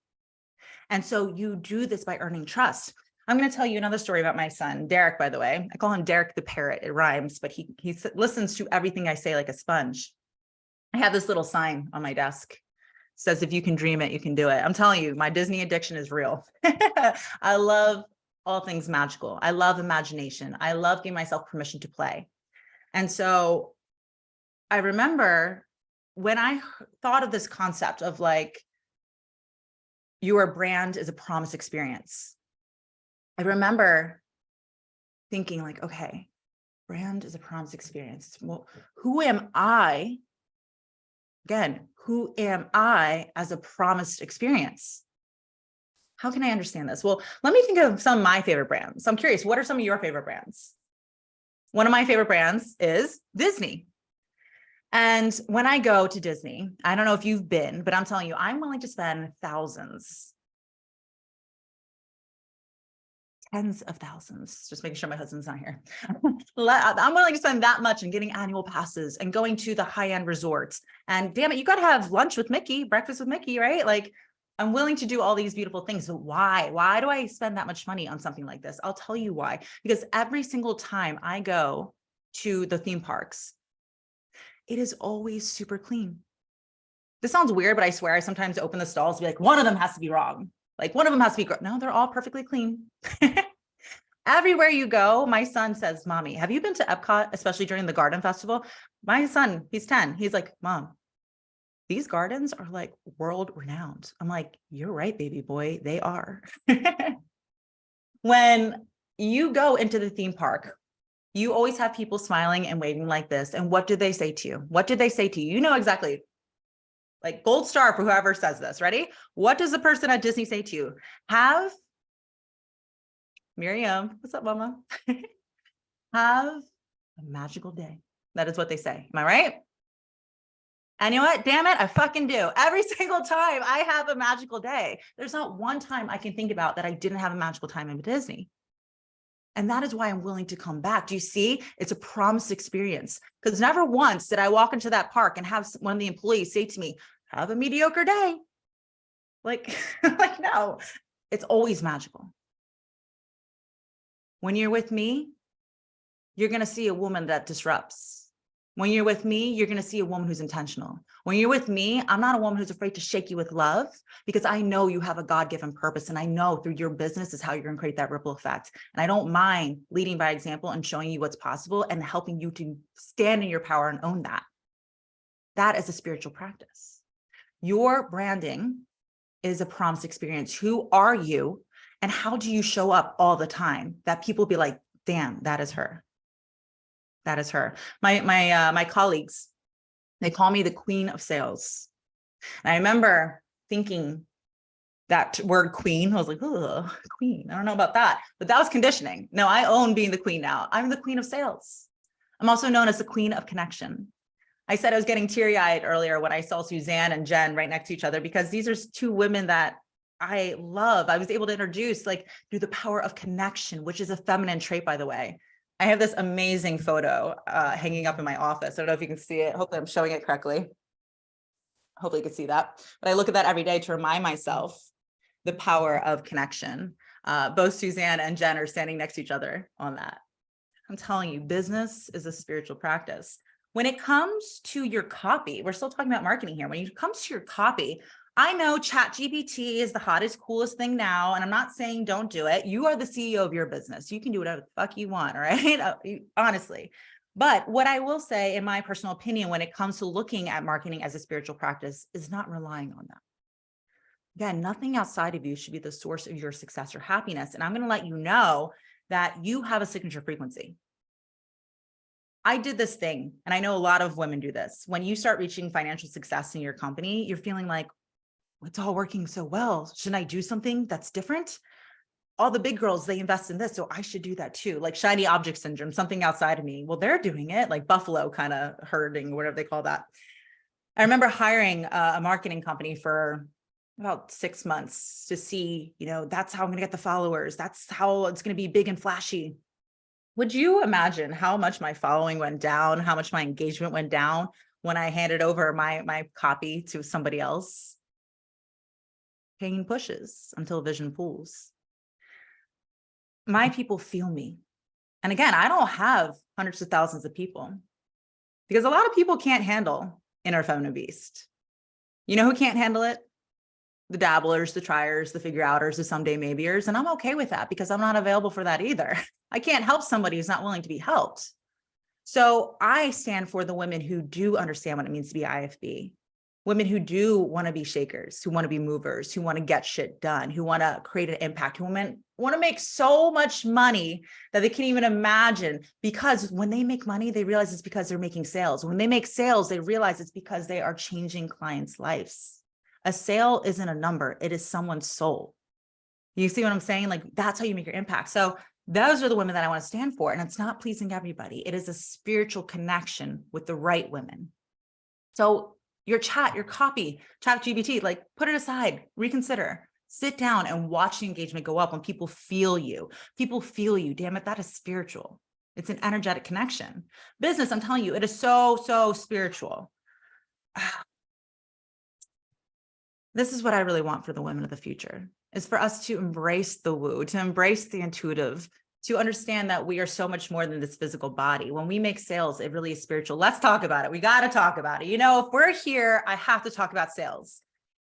And so you do this by earning trust. I'm going to tell you another story about my son, Derek, by the way. I call him Derek the parrot. It rhymes, but he listens to everything I say like a sponge. I have this little sign on my desk. It says, if you can dream it, you can do it. I'm telling you, my Disney addiction is real. I love all things magical. I love imagination. I love giving myself permission to play. And so I remember when I thought of this concept of like, your brand is a promise experience. I remember thinking like, okay, brand is a promise experience. Well, who am I? Again, who am I as a promised experience? How can I understand this? Well, let me think of some of my favorite brands. I'm curious, what are some of your favorite brands? One of my favorite brands is Disney. And when I go to Disney, I don't know if you've been, but I'm telling you, I'm willing to spend thousands, tens of thousands, just making sure my husband's not here. I'm willing to spend that much in getting annual passes and going to the high-end resorts. And damn it, you got to have lunch with Mickey, breakfast with Mickey, right? Like, I'm willing to do all these beautiful things. But why? Why do I spend that much money on something like this? I'll tell you why. Because every single time I go to the theme parks, it is always super clean. This sounds weird, but I swear I sometimes open the stalls and be like, one of them has to be wrong. Like one of them has to be, no, they're all perfectly clean. Everywhere you go, my son says, Mommy, have you been to Epcot, especially during the garden festival? My son, he's 10. He's like, Mom, these gardens are like world renowned. I'm like, you're right, baby boy, they are. When you go into the theme park, you always have people smiling and waving like this. And what did they say to you? What did they say to you? You know exactly. Like gold star for whoever says this. Ready? What does the person at Disney say to you? Have, Miriam, what's up, mama? Have a magical day. That is what they say. Am I right? And you know what? Damn it, I fucking do. Every single time I have a magical day. There's not one time I can think about that I didn't have a magical time in Disney. And that is why I'm willing to come back. Do you see? It's a promised experience. Because never once did I walk into that park and have one of the employees say to me, have a mediocre day. Like, like no, it's always magical. When you're with me, you're going to see a woman that disrupts. When you're with me, you're going to see a woman who's intentional. When you're with me, I'm not a woman who's afraid to shake you with love because I know you have a God-given purpose. And I know through your business is how you're going to create that ripple effect. And I don't mind leading by example and showing you what's possible and helping you to stand in your power and own that. That is a spiritual practice. Your branding is a promise experience. Who are you? And how do you show up all the time that people be like, damn, that is her. That is her. My colleagues, they call me the queen of sales. And I remember thinking that word queen, I was like, oh, queen, I don't know about that, but that was conditioning. No, I own being the queen now. I'm the queen of sales. I'm also known as the queen of connection. I said I was getting teary-eyed earlier when I saw Suzanne and Jen right next to each other because these are 2 women that I love. I was able to introduce like through the power of connection, which is a feminine trait, by the way. I have this amazing photo hanging up in my office. I don't know if you can see it. Hopefully I'm showing it correctly. Hopefully you can see that. But I look at that every day to remind myself the power of connection. Both Suzanne and Jen are standing next to each other on that. I'm telling you, business is a spiritual practice. When it comes to your copy, we're still talking about marketing here. When it comes to your copy, I know ChatGPT is the hottest, coolest thing now, and I'm not saying don't do it. You are the CEO of your business. You can do whatever the fuck you want, right? Honestly. But what I will say, in my personal opinion, when it comes to looking at marketing as a spiritual practice, is not relying on that. Again, nothing outside of you should be the source of your success or happiness. And I'm going to let you know that you have a signature frequency. I did this thing, and I know a lot of women do this. When you start reaching financial success in your company, you're feeling like, it's all working so well. Shouldn't I do something that's different? All the big girls, they invest in this, so I should do that too. Like shiny object syndrome, something outside of me. Well, they're doing it, like buffalo kind of herding, whatever they call that. I remember hiring a marketing company for about 6 months to see, that's how I'm going to get the followers. That's how it's going to be big and flashy. Would you imagine how much my following went down, how much my engagement went down when I handed over my copy to somebody else? Pain pushes until vision pulls. My people feel me. And again, I don't have hundreds of thousands of people because a lot of people can't handle inner feminine beast. You know who can't handle it? The dabblers, the triers, the figure outers, the someday maybeers. And I'm okay with that because I'm not available for that either. I can't help somebody who's not willing to be helped. So I stand for the women who do understand what it means to be IFB. Women who do want to be shakers, who want to be movers, who want to get shit done, who want to create an impact, who want to make so much money that they can't even imagine. Because when they make money, they realize it's because they're making sales. When they make sales, they realize it's because they are changing clients' lives. A sale isn't a number. It is someone's soul. You see what I'm saying? Like that's how you make your impact. So those are the women that I want to stand for. And it's not pleasing everybody. It is a spiritual connection with the right women. So your chat, your copy, ChatGPT, like put it aside, reconsider, sit down and watch the engagement go up when people feel you. People feel you. Damn it. That is spiritual. It's an energetic connection. Business, I'm telling you, it is so, so spiritual. This is what I really want for the women of the future, is for us to embrace the woo, to embrace the intuitive, to understand that we are so much more than this physical body. When we make sales, it really is spiritual. Let's talk about it. We got to talk about it. If we're here, I have to talk about sales.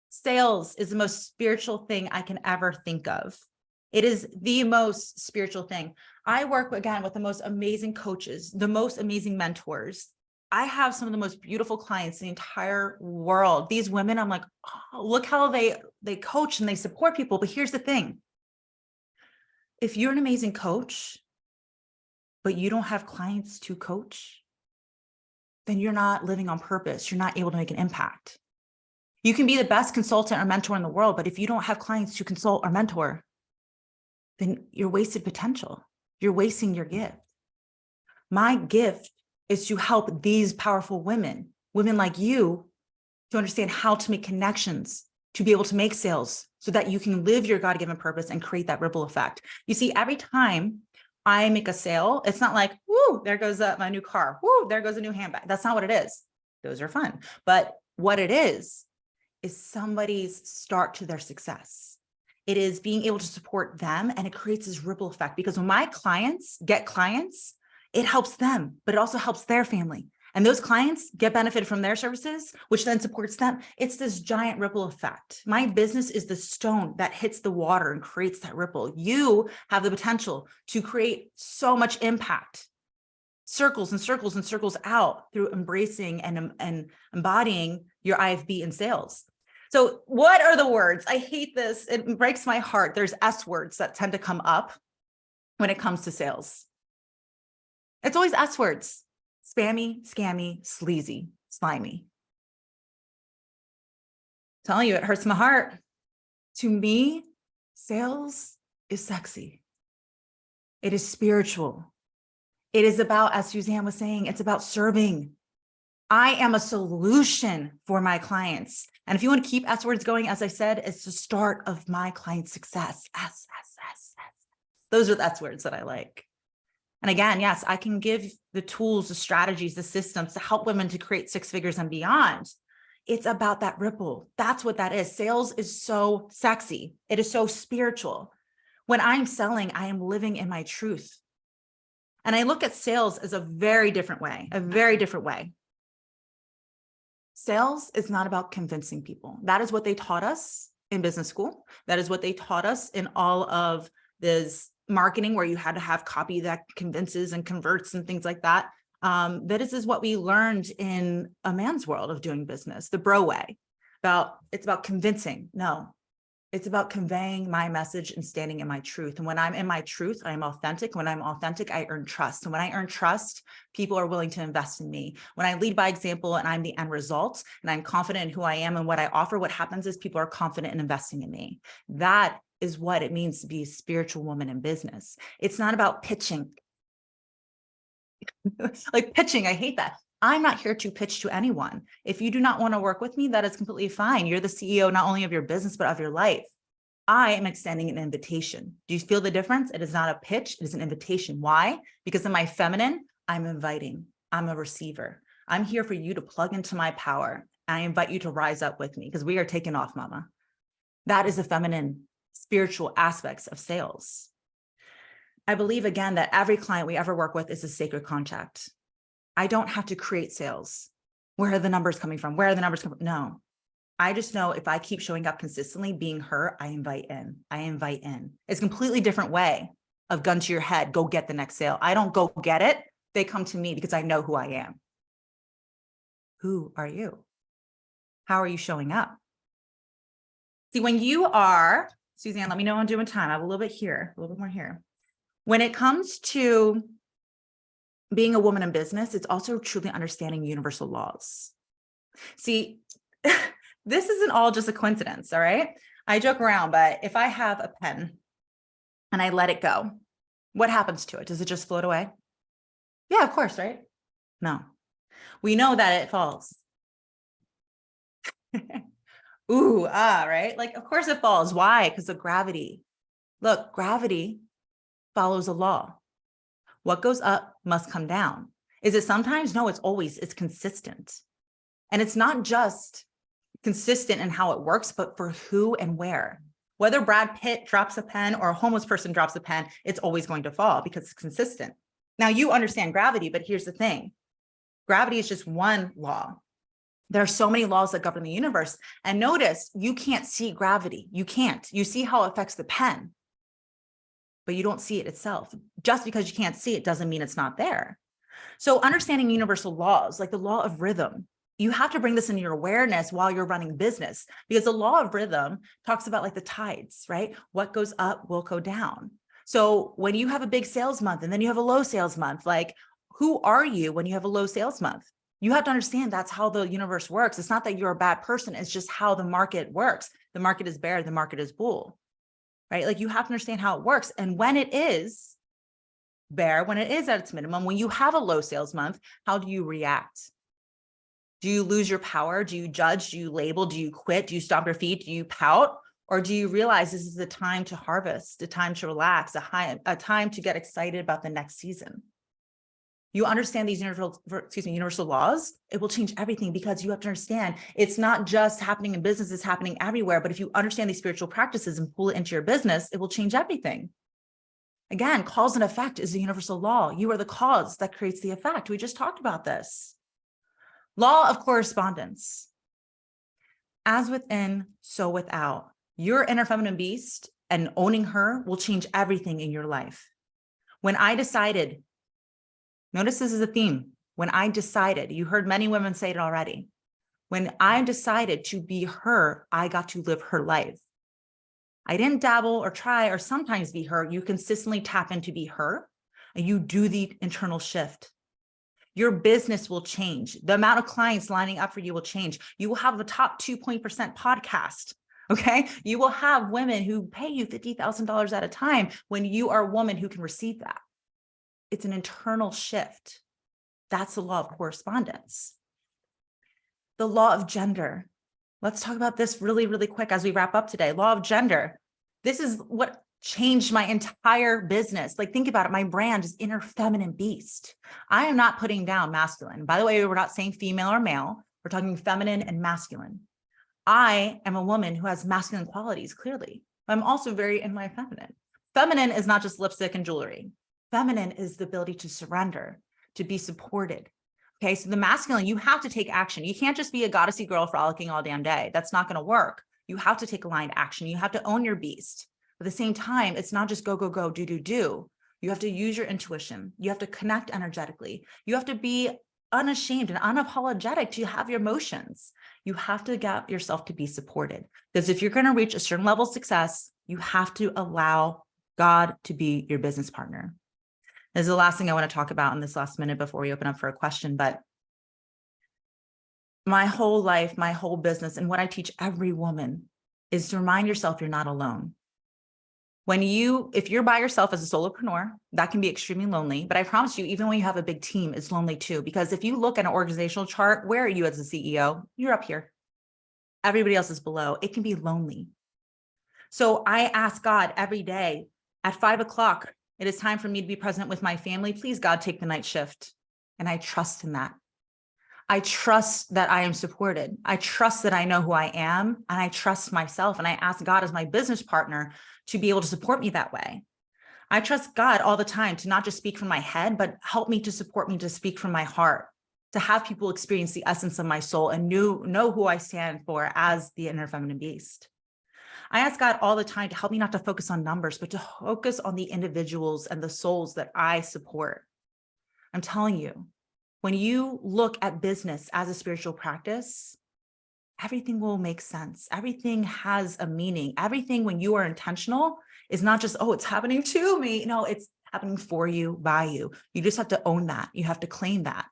Sales is the most spiritual thing I can ever think of. It is the most spiritual thing. I work, again, with the most amazing coaches, the most amazing mentors. I have some of the most beautiful clients in the entire world. These women, I'm like, oh, look how they coach and they support people. But here's the thing. If you're an amazing coach, but you don't have clients to coach, then you're not living on purpose. You're not able to make an impact. You can be the best consultant or mentor in the world, but if you don't have clients to consult or mentor, then you're wasted potential. You're wasting your gift. My gift is to help these powerful women like you, to understand how to make connections, to be able to make sales so that you can live your God-given purpose and create that ripple effect. You see, every time I make a sale, it's not like, whoo, there goes my new car. Whoo, there goes a new handbag. That's not what it is. Those are fun. But what it is somebody's start to their success. It is being able to support them, and it creates this ripple effect, because when my clients get clients, it helps them, but it also helps their family. And those clients get benefit from their services, which then supports them. It's this giant ripple effect. My business is the stone that hits the water and creates that ripple. You have the potential to create so much impact, circles and circles and circles out, through embracing and embodying your IFB in sales. So what are the words? I hate this. It breaks my heart. There's S words that tend to come up when it comes to sales. It's always S words: spammy, scammy, sleazy, slimy. I'm telling you, it hurts my heart. To me, sales is sexy. It is spiritual. It is about, as Suzanne was saying, it's about serving. I am a solution for my clients. And if you want to keep S words going, as I said, it's the start of my client success. S. Those are the S words that I like. And again, yes, I can give the tools, the strategies, the systems to help women to create six figures and beyond. It's about that ripple. That's what that is. Sales is so sexy. It is so spiritual. When I'm selling, I am living in my truth. And I look at sales as a very different way, a very different way. Sales is not about convincing people. That is what they taught us in business school. That is what they taught us in all of this marketing, where you had to have copy that convinces and converts and things like that. That is what we learned in a man's world of doing business, the bro way. It's about convincing. No, it's about conveying my message and standing in my truth. And when I'm in my truth, I am authentic. When I'm authentic, I earn trust. And when I earn trust, people are willing to invest in me. When I lead by example and I'm the end result and I'm confident in who I am and what I offer, what happens is people are confident in investing in me. That is what it means to be a spiritual woman in business. It's not about pitching. Like pitching, I hate that. I'm not here to pitch to anyone. If you do not want to work with me, that is completely fine. You're the CEO, not only of your business, but of your life. I am extending an invitation. Do you feel the difference? It is not a pitch. It is an invitation. Why? Because in my feminine, I'm inviting. I'm a receiver. I'm here for you to plug into my power. I invite you to rise up with me because we are taking off, mama. That is the feminine spiritual aspects of sales. I believe, again, that every client we ever work with is a sacred contract. I don't have to create sales. Where are the numbers coming from? Where are the numbers coming from? No, I just know if I keep showing up consistently, being her, I invite in. I invite in. It's a completely different way of gun to your head, go get the next sale. I don't go get it. They come to me because I know who I am. Who are you? How are you showing up? See, when you are, Suzanne, let me know I'm doing time. I have a little bit here, a little bit more here. When it comes to being a woman in business, it's also truly understanding universal laws. See, this isn't all just a coincidence, all right? I joke around, but if I have a pen and I let it go, what happens to it? Does it just float away? Yeah, of course, right? No. We know that it falls. Right? Like, of course it falls. Why? Because of gravity. Look, gravity follows a law. What goes up must come down. Is it sometimes? No, it's always, it's consistent. And it's not just consistent in how it works, but for who and where. Whether Brad Pitt drops a pen or a homeless person drops a pen, it's always going to fall because it's consistent. Now you understand gravity, but here's the thing. Gravity is just one law. There are so many laws that govern the universe. And notice, you can't see gravity. You can't. You see how it affects the pen, but you don't see it itself. Just because you can't see it doesn't mean it's not there. So understanding universal laws, like the law of rhythm, you have to bring this into your awareness while you're running business, because the law of rhythm talks about like the tides, right? What goes up will go down. So when you have a big sales month and then you have a low sales month, like who are you when you have a low sales month? You have to understand that's how the universe works. It's not that you're a bad person. It's just how the market works. The market is bear, the market is bull, right? Like you have to understand how it works. And when it is bear, when it is at its minimum, when you have a low sales month, how do you react? Do you lose your power? Do you judge? Do you label? Do you quit? Do you stomp your feet? Do you pout? Or do you realize this is the time to harvest, a time to relax, a time to get excited about the next season? You understand these universal laws, it will change everything, because you have to understand it's not just happening in business, it's happening everywhere. But if you understand these spiritual practices and pull it into your business, it will change everything. Again, cause and effect is a universal law. You are the cause that creates the effect. We just talked about this. Law of correspondence. As within, so without. Your inner feminine beast and owning her will change everything in your life. When I decided, notice this is a theme. When I decided, you heard many women say it already. When I decided to be her, I got to live her life. I didn't dabble or try or sometimes be her. You consistently tap into be her and you do the internal shift. Your business will change. The amount of clients lining up for you will change. You will have a top 2% podcast. Okay. You will have women who pay you $50,000 at a time when you are a woman who can receive that. It's an internal shift. That's the law of correspondence. The law of gender. Let's talk about this really, really quick as we wrap up today. Law of gender. This is what changed my entire business. Like, think about it. My brand is Inner Feminine Beast. I am not putting down masculine. By the way, we're not saying female or male. We're talking feminine and masculine. I am a woman who has masculine qualities, clearly. But I'm also very in my feminine. Feminine is not just lipstick and jewelry. Feminine is the ability to surrender, to be supported. Okay, so the masculine, you have to take action. You can't just be a goddessy girl frolicking all damn day. That's not going to work. You have to take aligned action. You have to own your beast. At the same time, it's not just go, go, go, do, do, do. You have to use your intuition. You have to connect energetically. You have to be unashamed and unapologetic to have your emotions. You have to get yourself to be supported. Because if you're going to reach a certain level of success, you have to allow God to be your business partner. This is the last thing I want to talk about in this last minute before we open up for a question. But my whole life, my whole business, and what I teach every woman is to remind yourself you're not alone. If you're by yourself as a solopreneur, that can be extremely lonely. But I promise you, even when you have a big team, it's lonely too. Because if you look at an organizational chart, where are you as a CEO? You're up here. Everybody else is below. It can be lonely. So I ask God every day at 5 o'clock, it is time for me to be present with my family. Please, God, take the night shift. And I trust in that. I trust that I am supported. I trust that I know who I am, and I trust myself. And I ask God as my business partner to be able to support me that way. I trust God all the time to not just speak from my head, but help me to support me to speak from my heart, to have people experience the essence of my soul and know who I stand for as the inner feminine beast. I ask God all the time to help me not to focus on numbers, but to focus on the individuals and the souls that I support. I'm telling you, when you look at business as a spiritual practice, everything will make sense. Everything has a meaning. Everything, when you are intentional, is not just, oh, it's happening to me. No, it's happening for you, by you. You just have to own that. You have to claim that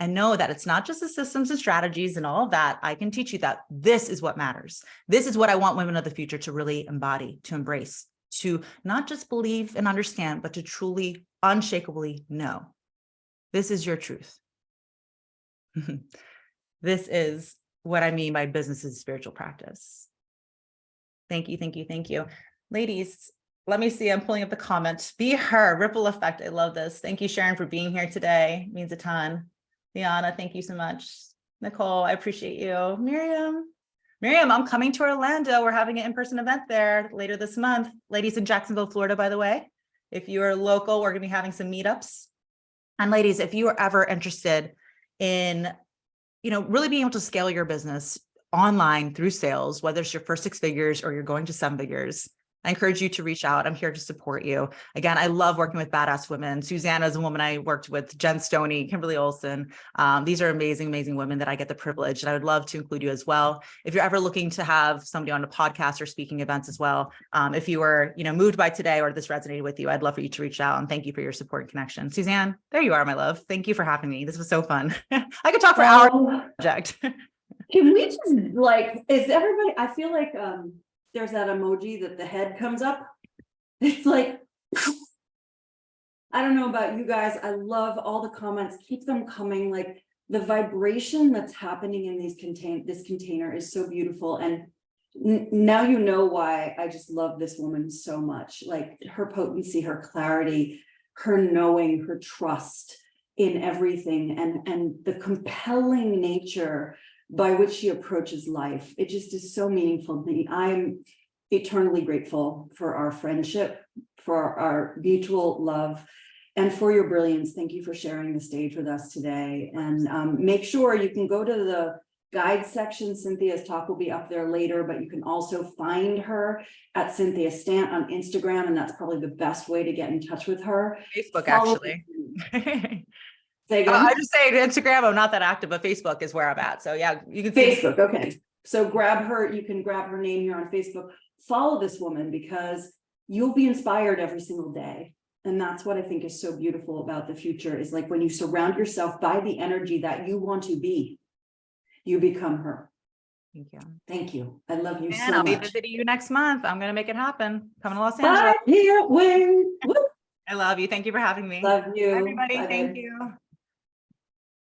and know that it's not just the systems and strategies and all of that. I can teach you that this is what matters. This is what I want women of the future to really embody, to embrace, to not just believe and understand, but to truly, unshakably know. This is your truth. This is what I mean by business is spiritual practice. Thank you, thank you, thank you. Ladies, let me see, I'm pulling up the comments. Be her, ripple effect. I love this. Thank you, Sharon, for being here today. It means a ton. Liana, thank you so much. Nicole, I appreciate you. Miriam, I'm coming to Orlando. We're having an in-person event there later this month. Ladies in Jacksonville, Florida, by the way. If you are local, we're gonna be having some meetups. And ladies, if you are ever interested in, really being able to scale your business online through sales, whether it's your first 6 figures or you're going to 7 figures, I encourage you to reach out. I'm here to support you. Again, I love working with badass women. Susanna is a woman I worked with, Jen Stoney, Kimberly Olson. These are amazing, amazing women that I get the privilege, and I would love to include you as well. If you're ever looking to have somebody on a podcast or speaking events as well, if you were, moved by today or this resonated with you, I'd love for you to reach out, and thank you for your support and connection. Suzanne, there you are, my love. Thank you for having me. This was so fun. I could talk for hours on the subject. Can we just is everybody, I feel like there's that emoji that the head comes up. It's like, I don't know about you guys. I love all the comments. Keep them coming. Like the vibration that's happening in this container is so beautiful. And now you know why I just love this woman so much. Like her potency, her clarity, her knowing, her trust in everything, and the compelling nature by which she approaches life. It just is so meaningful to me. I'm eternally grateful for our friendship, for our mutual love, and for your brilliance. Thank you for sharing the stage with us today. And make sure you can go to the guide section. Cynthia's talk will be up there later, but you can also find her at Cynthia Stant on Instagram, and that's probably the best way to get in touch with her. Facebook, actually. Say again? I just say Instagram, I'm not that active, but Facebook is where I'm at. So yeah, you can see Facebook. Okay. So grab her. You can grab her name here on Facebook. Follow this woman because you'll be inspired every single day. And that's what I think is so beautiful about the future, is like when you surround yourself by the energy that you want to be, you become her. Thank you. Thank you. I love you so I'll be much. visiting you next month. I'm going to make it happen. Coming to Los Angeles. I can't wait. Woo. I love you. Thank you for having me. Love you. Everybody, Bye. thank you.